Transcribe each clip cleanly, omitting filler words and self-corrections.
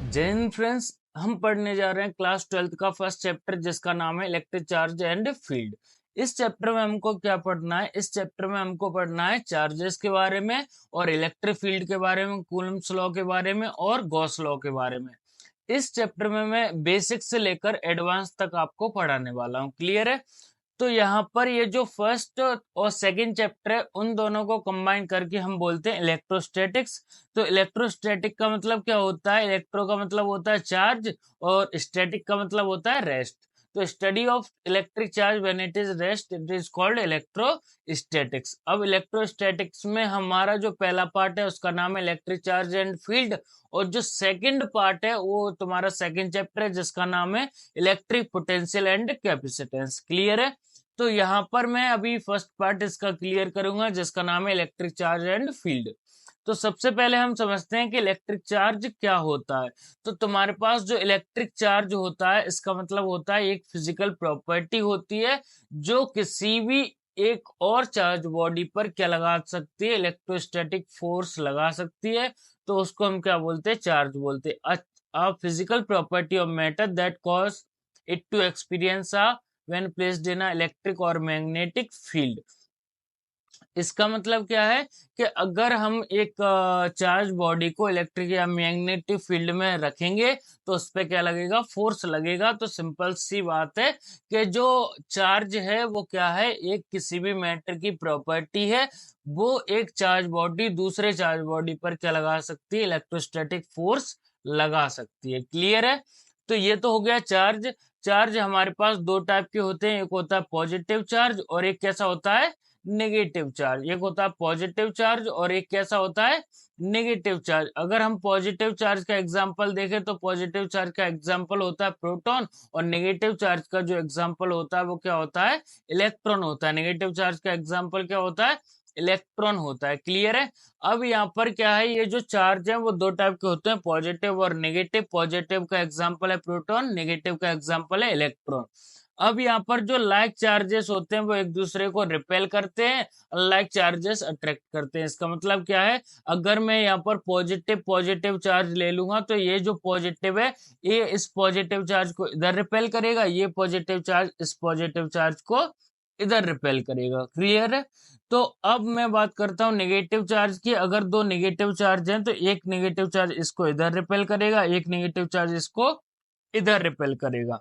जय हिंद फ्रेंड्स। हम पढ़ने जा रहे हैं क्लास 12th का फर्स्ट चैप्टर जिसका नाम है इलेक्ट्रिक चार्ज एंड फील्ड। इस चैप्टर में हमको क्या पढ़ना है? इस चैप्टर में हमको पढ़ना है चार्जेस के बारे में और इलेक्ट्रिक फील्ड के बारे में, कूलम्ब्स लॉ के बारे में और गॉस लॉ के बारे में। इस चैप्टर में मैं बेसिक से लेकर एडवांस तक आपको पढ़ाने वाला हूँ। क्लियर है? तो यहाँ पर ये जो फर्स्ट और सेकंड चैप्टर है उन दोनों को कंबाइन करके हम बोलते हैं इलेक्ट्रोस्टैटिक्स। तो इलेक्ट्रोस्टैटिक का मतलब क्या होता है? इलेक्ट्रो का मतलब होता है चार्ज और स्टैटिक का मतलब होता है रेस्ट। तो study of electric charge when it is rest it is called electrostatics. अब इलेक्ट्रोस्टैटिक्स में हमारा जो पहला पार्ट है उसका नाम है इलेक्ट्रिक चार्ज एंड फील्ड, और जो सेकंड पार्ट है वो तुम्हारा सेकंड चैप्टर है जिसका नाम है electric potential and capacitance. Clear है? तो यहाँ पर मैं अभी फर्स्ट पार्ट इसका क्लियर करूंगा जिसका नाम है इलेक्ट्रिक चार्ज एंड फील्ड। तो सबसे पहले हम समझते हैं कि इलेक्ट्रिक चार्ज क्या होता है। तो तुम्हारे पास जो इलेक्ट्रिक चार्ज होता है इसका मतलब होता है एक फिजिकल प्रॉपर्टी होती है जो किसी भी एक और चार्ज बॉडी पर क्या लगा सकती है? इलेक्ट्रोस्टैटिक फोर्स लगा सकती है। तो उसको हम क्या बोलते हैं? चार्ज बोलते हैं। A physical property of matter that cause it to experience a when placed in a electric or magnetic field। इसका मतलब क्या है कि अगर हम एक चार्ज बॉडी को इलेक्ट्रिक या मैग्नेटिक फील्ड में रखेंगे तो उस पर क्या लगेगा? फोर्स लगेगा। तो सिंपल सी बात है कि जो चार्ज है वो क्या है? एक किसी भी मैटर की प्रॉपर्टी है। वो एक चार्ज बॉडी दूसरे चार्ज बॉडी पर क्या लगा सकती है? इलेक्ट्रोस्टैटिक फोर्स लगा सकती है। क्लियर है? तो ये तो हो गया चार्ज। चार्ज हमारे पास दो टाइप के होते हैं, एक होता है पॉजिटिव चार्ज और एक कैसा होता है? Negative charge. एक होता है पॉजिटिव चार्ज और एक कैसा होता है? Negative charge. अगर हम पॉजिटिव चार्ज का एग्जांपल देखें तो पॉजिटिव चार्ज का एग्जांपल होता है प्रोटॉन, और नेगेटिव चार्ज का जो एग्जांपल होता है वो क्या होता है? इलेक्ट्रॉन होता है। नेगेटिव चार्ज का एग्जांपल क्या होता है? इलेक्ट्रॉन होता है। क्लियर है? अब यहाँ पर क्या है, ये जो चार्ज है वो दो टाइप के होते हैं, पॉजिटिव और नेगेटिव। पॉजिटिव का एग्जांपल है प्रोटॉन, नेगेटिव का एग्जांपल है इलेक्ट्रॉन। अब यहाँ पर जो लाइक चार्जेस होते हैं वो एक दूसरे को रिपेल करते हैं, लाइक चार्जेस अट्रैक्ट करते हैं। इसका मतलब क्या है? अगर मैं यहाँ पर पॉजिटिव पॉजिटिव चार्ज ले लूंगा तो ये जो पॉजिटिव है ये इस पॉजिटिव चार्ज को इधर रिपेल करेगा, ये पॉजिटिव चार्ज इस पॉजिटिव चार्ज को इधर रिपेल करेगा। क्लियर है? तो अब मैं बात करता हूँ नेगेटिव चार्ज की। अगर दो नेगेटिव चार्ज हैं तो एक नेगेटिव चार्ज इसको इधर रिपेल करेगा, एक नेगेटिव चार्ज इसको इधर रिपेल करेगा।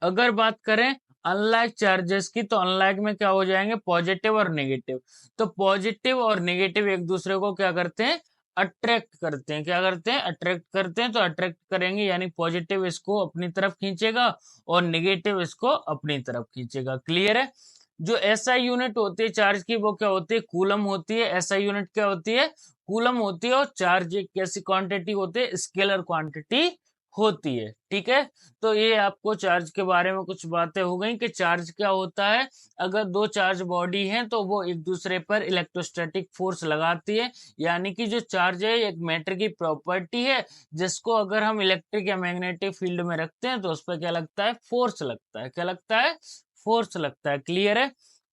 अगर बात करें अनलाइक चार्जेस की तो अनलाइक में क्या हो जाएंगे? पॉजिटिव और नेगेटिव। तो पॉजिटिव और नेगेटिव एक दूसरे को क्या करते हैं? अट्रैक्ट करते हैं। क्या करते हैं? अट्रैक्ट करते हैं। तो अट्रैक्ट करेंगे यानी पॉजिटिव इसको अपनी तरफ खींचेगा और नेगेटिव इसको अपनी तरफ खींचेगा। क्लियर है? जो एसआई यूनिट होती है चार्ज की वो क्या होती है? कूलम होती है। एसआई यूनिट क्या होती है? कूलम होती है। और चार्ज एक कैसी क्वांटिटी होती है? स्केलर क्वांटिटी होती है। ठीक है? तो ये आपको चार्ज के बारे में कुछ बातें हो गई कि चार्ज क्या होता है। अगर दो चार्ज बॉडी हैं तो वो एक दूसरे पर इलेक्ट्रोस्टैटिक फोर्स लगाती है, यानी कि जो चार्ज है एक मैटर की प्रॉपर्टी है जिसको अगर हम इलेक्ट्रिक या मैग्नेटिक फील्ड में रखते हैं तो उस पर क्या लगता है? फोर्स लगता है। क्या लगता है? फोर्स लगता है। क्लियर है?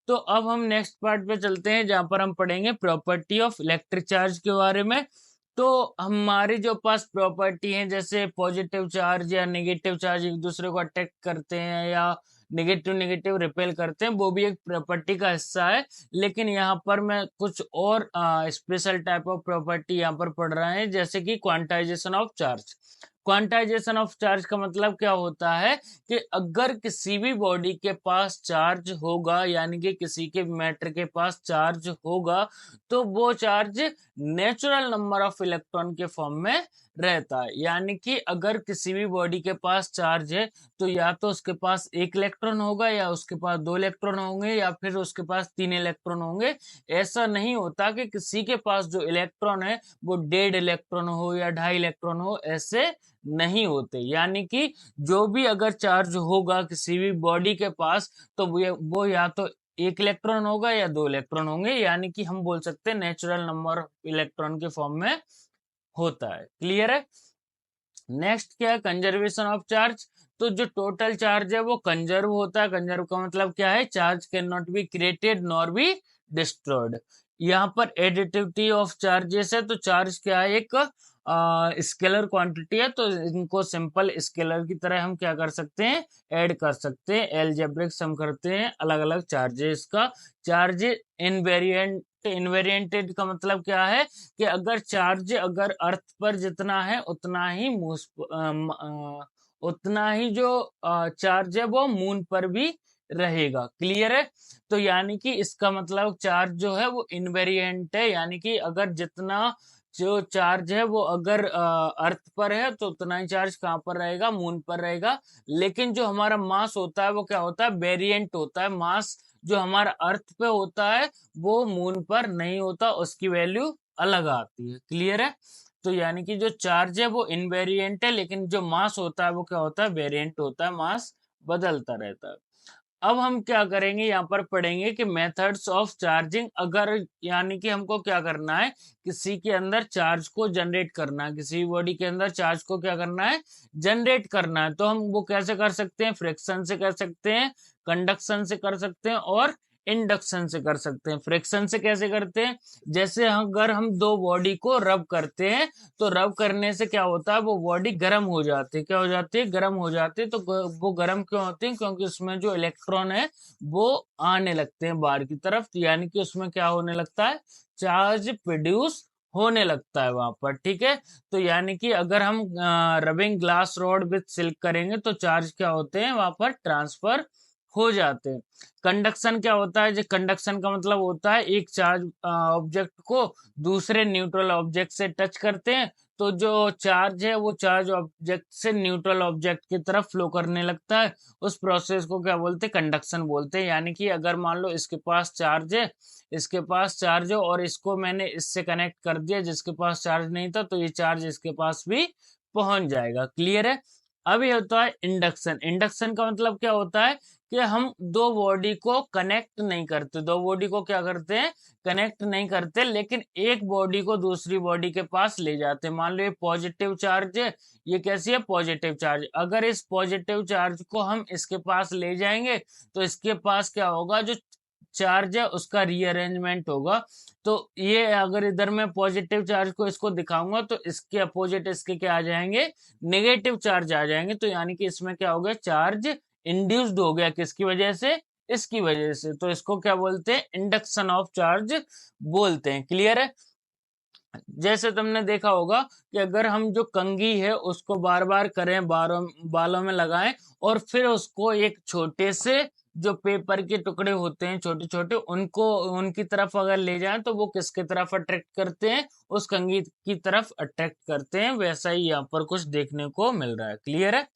तो अब हम नेक्स्ट पार्ट पे चलते हैं जहां पर हम पढ़ेंगे प्रॉपर्टी ऑफ इलेक्ट्रिक चार्ज के बारे में। तो हमारी जो पास प्रॉपर्टी है जैसे पॉजिटिव चार्ज या नेगेटिव चार्ज एक दूसरे को अट्रैक्ट करते हैं या नेगेटिव नेगेटिव रिपेल करते हैं, वो भी एक प्रॉपर्टी का हिस्सा है। लेकिन यहाँ पर मैं कुछ और स्पेशल टाइप ऑफ प्रॉपर्टी यहाँ पर पढ़ रहा है जैसे कि quantization of charge. Quantization of charge का मतलब क्या होता है कि अगर किसी भी बॉडी के पास चार्ज होगा, यानी कि किसी के मैटर के पास चार्ज होगा, तो वो charge natural number of electron के फॉर्म में रहता है। यानी कि अगर किसी भी बॉडी के पास चार्ज है तो या तो उसके पास एक इलेक्ट्रॉन होगा या उसके पास दो इलेक्ट्रॉन होंगे या फिर उसके पास तीन इलेक्ट्रॉन होंगे। ऐसा नहीं होता कि किसी के पास जो इलेक्ट्रॉन है वो डेढ़ इलेक्ट्रॉन हो या ढाई इलेक्ट्रॉन हो, ऐसे नहीं होते। यानी कि जो भी अगर चार्ज होगा किसी भी बॉडी के पास तो वो या तो एक इलेक्ट्रॉन होगा या दो इलेक्ट्रॉन होंगे, यानी कि हम बोल सकते हैं नेचुरल नंबर ऑफ इलेक्ट्रॉन के फॉर्म में होता है। क्लियर है? नेक्स्ट क्या है? Conservation of charge. तो जो टोटल चार्ज है वो कंजर्व होता है। कंजर्व का मतलब क्या है? Charge can not be created nor be destroyed. यहाँ पर एडिटिविटी ऑफ चार्जेस है, तो चार्ज क्या है, एक स्केलर क्वांटिटी है, तो इनको सिंपल स्केलर की तरह हम क्या कर सकते हैं, ऐड कर सकते हैं। एलजेब्रिक सम करते हैं अलग अलग चार्जेस का। चार्ज इनवेरिएंट, इनवेरिएंटेड का मतलब क्या है कि अगर चार्ज अगर अर्थ पर जितना है उतना ही उतना ही जो चार्ज है वो मून पर भी रहेगा। क्लियर है? तो यानी कि इसका मतलब चार्ज जो है वो इनवेरिएंट है, यानी कि अगर जितना जो चार्ज है वो अगर अर्थ पर है तो उतना ही चार्ज कहाँ पर रहेगा, मून पर रहेगा। लेकिन जो हमारा मास होता है वो क्या होता है, वेरिएंट होता है। मास जो हमारा अर्थ पे होता है वो मून पर नहीं होता, उसकी वैल्यू अलग आती है। क्लियर है? तो यानी कि जो चार्ज है वो इनवेरिएंट है, लेकिन जो मास होता है वो क्या होता है, वेरिएंट होता है, मास बदलता रहता है। अब हम क्या करेंगे, यहाँ पर पढ़ेंगे कि मेथड्स ऑफ चार्जिंग। अगर यानी कि हमको क्या करना है, किसी के अंदर चार्ज को जनरेट करना है, किसी बॉडी के अंदर चार्ज को क्या करना है, जनरेट करना है। तो हम वो कैसे कर सकते हैं, फ्रिक्शन से कर सकते हैं, कंडक्शन से कर सकते हैं और इंडक्शन से कर सकते हैं। फ्रिक्शन से कैसे करते हैं, जैसे अगर हम दो बॉडी को रब करते हैं तो रब करने से क्या होता है, वो बॉडी गर्म हो जाती है। क्या हो जाती है, गर्म हो जाती है। तो वो गर्म क्यों होती है, क्योंकि उसमें जो इलेक्ट्रॉन है वो आने लगते हैं बाहर की तरफ, यानी कि उसमें क्या होने लगता है, चार्ज प्रोड्यूस होने लगता है वहां पर। ठीक है? तो यानी कि अगर हम rubbing glass rod with silk करेंगे तो चार्ज क्या होते हैं वहां पर, ट्रांसफर हो जाते हैं। कंडक्शन क्या होता है, जो कंडक्शन का मतलब होता है एक चार्ज ऑब्जेक्ट को दूसरे न्यूट्रल ऑब्जेक्ट से टच करते हैं तो जो चार्ज है वो चार्ज ऑब्जेक्ट से न्यूट्रल ऑब्जेक्ट की तरफ फ्लो करने लगता है। उस प्रोसेस को क्या बोलते हैं, कंडक्शन बोलते हैं। यानी कि अगर मान लो इसके पास चार्ज है, इसके पास चार्ज है और इसको मैंने इससे कनेक्ट कर दिया जिसके पास चार्ज नहीं था, तो ये चार्ज इसके पास भी पहुंच जाएगा। क्लियर है? अब ये होता है इंडक्शन। इंडक्शन का मतलब क्या होता है कि हम दो बॉडी को कनेक्ट नहीं करते, दो बॉडी को क्या करते हैं, कनेक्ट नहीं करते, लेकिन एक बॉडी को दूसरी बॉडी के पास ले जाते हैं। मान लो ये पॉजिटिव चार्ज है, ये कैसी है, पॉजिटिव चार्ज। अगर इस पॉजिटिव चार्ज को हम इसके पास ले जाएंगे तो इसके पास क्या होगा, जो चार्ज है उसका रीअरेंजमेंट होगा। तो ये अगर इधर मैं पॉजिटिव चार्ज को इसको दिखाऊंगा तो इसके अपोजिट इसके क्या आ जाएंगे, नेगेटिव चार्ज आ जाएंगे। तो यानी कि इसमें क्या हो गया, चार्ज इंड्यूस्ड हो गया, किसकी वजह से, इसकी वजह से। तो इसको क्या बोलते हैं, इंडक्शन ऑफ चार्ज बोलते हैं। क्लियर है? जैसे तुमने देखा होगा कि अगर हम जो कंघी है उसको बार बार करें, बालों में लगाएं और फिर उसको एक छोटे से जो पेपर के टुकड़े होते हैं छोटे छोटे, उनको उनकी तरफ अगर ले जाएं तो वो किसके तरफ अट्रैक्ट करते हैं, उस कंघी की तरफ अट्रैक्ट करते हैं। वैसा ही यहाँ पर कुछ देखने को मिल रहा है। क्लियर है?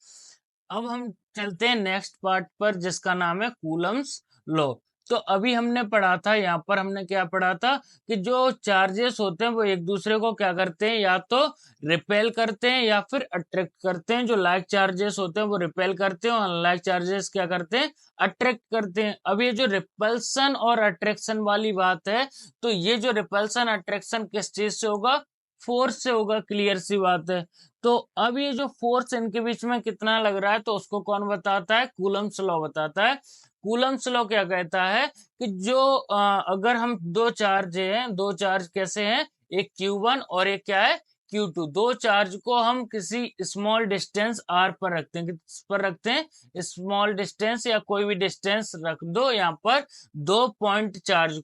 अब हम चलते हैं नेक्स्ट पार्ट पर जिसका नाम है कूलम्स लॉ। तो अभी हमने पढ़ा था, यहाँ पर हमने क्या पढ़ा था कि जो चार्जेस होते हैं वो एक दूसरे को क्या करते हैं, या तो रिपेल करते हैं या फिर अट्रैक्ट करते हैं। जो लाइक चार्जेस होते हैं वो रिपेल करते हैं और अनलाइक चार्जेस क्या करते हैं, अट्रैक्ट करते हैं। अब ये जो रिपल्सन और अट्रैक्शन वाली बात है, तो ये जो रिपल्सन अट्रैक्शन किस चीज से होगा, फोर्स से होगा। क्लियर सी बात है। तो अब ये जो फोर्स इनके बीच में कितना लग रहा है तो उसको कौन बताता है, कूलम्स लॉ बताता है। कूलम्स लॉ क्या कहता है कि जो अगर हम दो चार्ज हैं, दो चार्ज कैसे हैं, एक Q1 और एक क्या है, Q2। दो चार्ज को हम किसी स्मॉल डिस्टेंस r पर रखते हैं, किस पर रखते हैं, स्मॉल डिस्टेंस या कोई भी डिस्टेंस रख दो। यहाँ पर दो पॉइंट चार्ज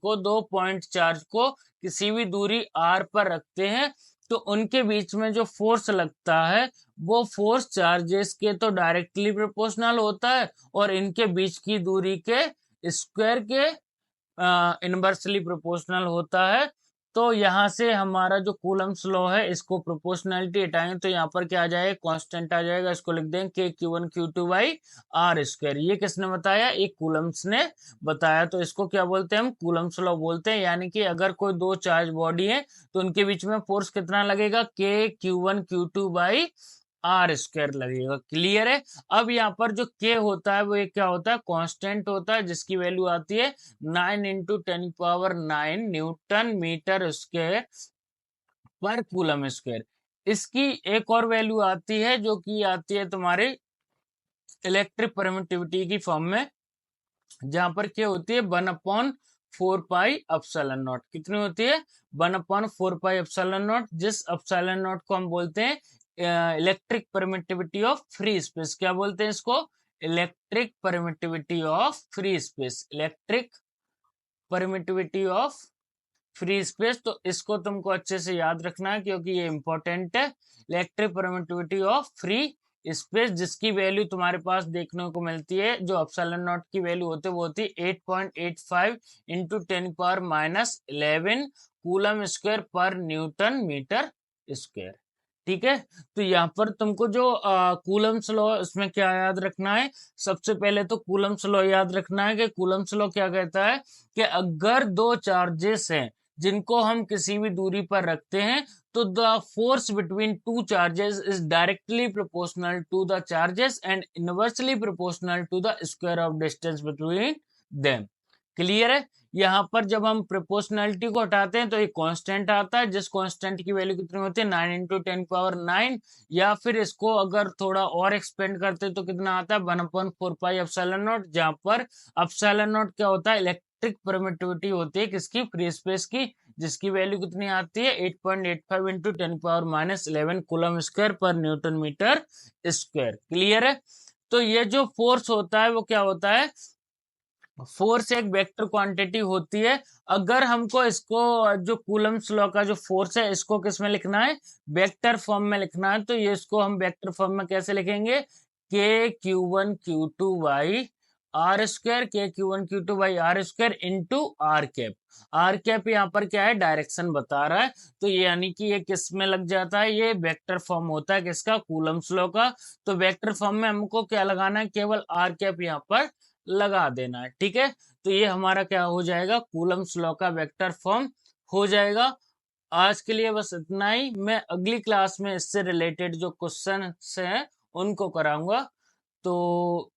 को किसी भी दूरी r पर रखते हैं तो उनके बीच में जो फोर्स लगता है वो फोर्स चार्जेस के तो डायरेक्टली प्रोपोर्शनल होता है और इनके बीच की दूरी के स्क्वायर के इनवर्सली प्रोपोर्शनल होता है। तो यहाँ से हमारा जो कूलम्स लॉ है इसको प्रोपोर्शनलिटी हटाएंगे तो यहाँ पर क्या आ जाएगा, कांस्टेंट आ जाएगा। इसको लिख देंगे के Q1 Q2 by r square. ये किसने बताया, एक कूलम्स ने बताया। तो इसको क्या बोलते हैं, हम कूलम्स लॉ बोलते हैं। यानी कि अगर कोई दो चार्ज बॉडी है तो उनके बीच में फोर्स कितना लगेगा, के Q1 Q2 by r square लगेगा। क्लियर है? अब यहाँ पर जो के होता है वो एक क्या होता है, कांस्टेंट होता है, जिसकी वैल्यू आती है 9 × 10⁹ न्यूटन मीटर स्क्वायर पर कूलम स्क्वायर। इसकी एक और वैल्यू आती है जो कि आती है तुम्हारी इलेक्ट्रिक परमिटिविटी की फॉर्म में, जहां पर क्या होती है 1/4 4 पाई एप्सिलॉन नॉट। कितनी होती है? 1/4 पाई एप्सिलॉन नॉट, जिस एप्सिलॉन नॉट को हम बोलते हैं electric permittivity of free space. क्या बोलते हैं इसको? Electric permittivity of free space. Electric permittivity of free space. तो इसको तुमको अच्छे से याद रखना है क्योंकि ये इंपॉर्टेंट है। Electric permittivity of free space, जिसकी वैल्यू तुम्हारे पास देखने को मिलती है, जो एप्सिलॉन नॉट की वैल्यू होती है वो होती है 8.85 इंटू 10⁻11 कूलम स्क्वायर पर न्यूटन मीटर स्क्वायर। ठीक है, तो यहाँ पर तुमको जो कूलम्स लॉ, उसमें क्या याद रखना है? सबसे पहले तो कूलम्स लॉ याद रखना है कि कूलम्स लॉ क्या कहता है कि अगर दो चार्जेस हैं जिनको हम किसी भी दूरी पर रखते हैं, तो the force between two charges is directly proportional to the charges and inversely proportional to the square of distance between them. Clear है? यहाँ पर जब हम प्रोपोर्शनलिटी को हटाते हैं तो एक कांस्टेंट आता है, जिस कांस्टेंट की वैल्यू कितनी होती है? 9 इंटू 10⁻9। या फिर इसको अगर थोड़ा और एक्सपेंड करते हैं तो कितना आता है? 1/4 पाई एप्सिलॉन नॉट, जहाँ पर एप्सिलॉन नॉट क्या होता है? इलेक्ट्रिक परमिटिविटी होती है किसकी? फ्री स्पेस की, जिसकी वैल्यू कितनी आती है? 8.85 इंटू 10⁻11 कूलम स्क्वायर पर न्यूटन मीटर स्क्वायर। क्लियर है? तो ये जो फोर्स होता है वो क्या होता है? फोर्स एक वेक्टर क्वांटिटी होती है। अगर हमको इसको, जो कूलम्स लॉ का जो फोर्स है, इसको किस में लिखना है? वेक्टर फॉर्म में लिखना है। तो ये इसको हम वेक्टर फॉर्म में कैसे लिखेंगे? के Q1 Q2 by r square, के Q1 Q2 by r square into r cap. R cap यहाँ पर क्या है? डायरेक्शन बता रहा है। तो यानी कि ये किस में लग जाता है? ये वेक्टर फॉर्म होता है किसका? कूलम्स लॉ का। तो वेक्टर फॉर्म में हमको क्या लगाना है? केवल आर कैप यहाँ पर लगा देना है। ठीक है, तो ये हमारा क्या हो जाएगा? कूलम्स लॉ का वेक्टर फॉर्म हो जाएगा। आज के लिए बस इतना ही। मैं अगली क्लास में इससे रिलेटेड जो क्वेश्चन हैं उनको कराऊंगा। तो